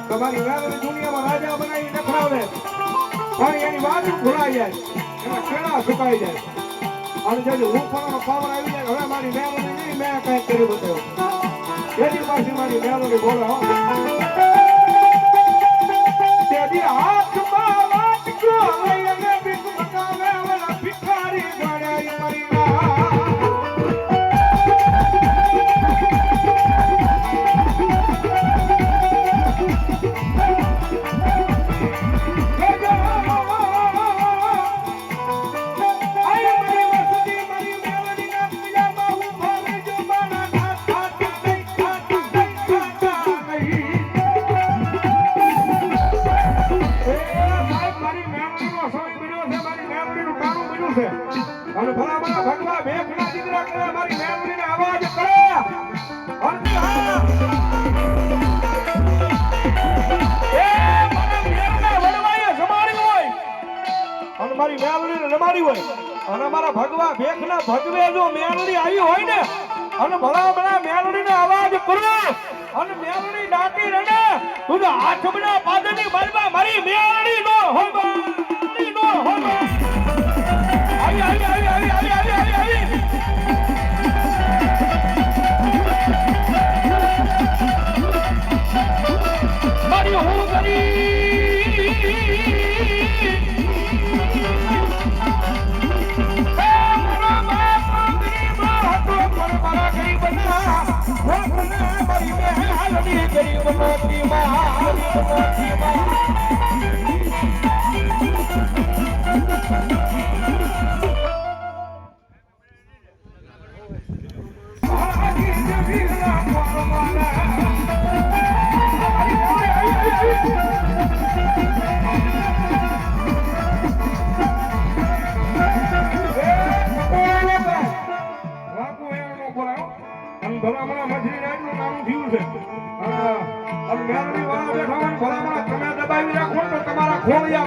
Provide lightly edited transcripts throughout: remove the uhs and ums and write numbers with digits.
તમારી વેલની દુનિયામાં રાજા બનાવી નખરાવે પણ એની વાત ભૂલાઈ જાય, એના કેળા સુકાઈ જાય અને જો રૂપવાનો પાવર આવી જાય હવે મારી વેલની નહીં મેં કઈ કરી બતાવ્યો એની પાસે મારી વેલની બોલો તેદી હાથમાં વાટકો લઈને ભીખ મગાવે ઓલા ભિખારી ગણાય મારી અને ભલામણા ભગવા ભેખના દીકરા કરે મારી મેમરીને અવાજ કરે અને મારી મેમરીને રમાડી હોય અને મારા ભગવા ભેખના ભગવે જો મેમરી આવી હોય ને અને ભલામણા મેમરીને અવાજ કરો અને મેમરી ડાકી રડે તું હાથમના પાદની બલબા મારી મેમરી નો હોય આવી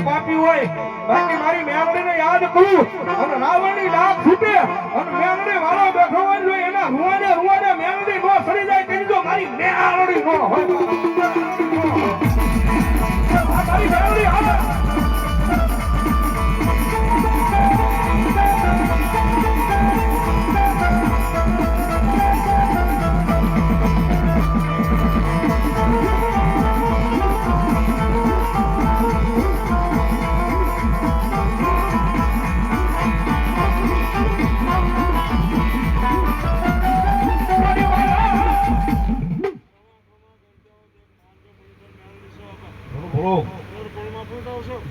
પાપી હોય બાકી મારી મેલડીને યાદ કરું અને રાવણની ડાક છૂટે અને મેલડી વાળો બેઠો હોય જો એના રૂવાડે મેલડી નો સડી જાય કે જો મારી મેલડી નો હોય મારી મેલડી આવે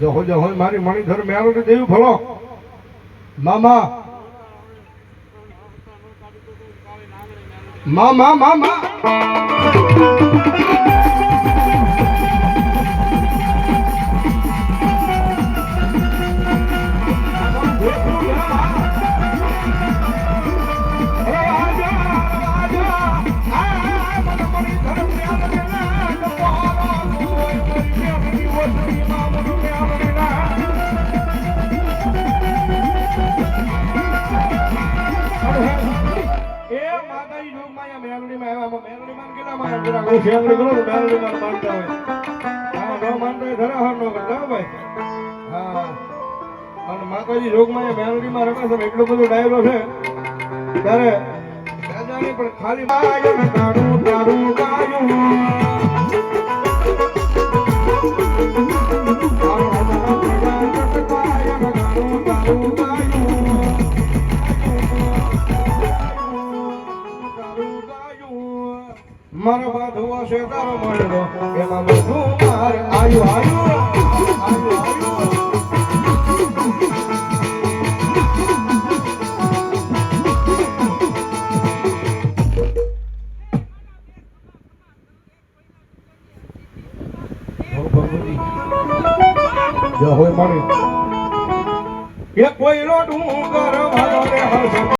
જહો જહો મારી મણિધર મેલડી દેવી ભલો મામા મામા મામા માતાજી જોગમાં મેલોડીમાં રમે છે એટલો બધો ડાયરો છે ત્યારે રાજાની પણ ખાલી તારું તારું ગાયું મારા બાધુઓ છે તારો મળ્યો એમાં બધું માર આયુ આયુ આયુ આયુ હોય મળી એ કોઈ નો ડુંગર વાળો રે હશે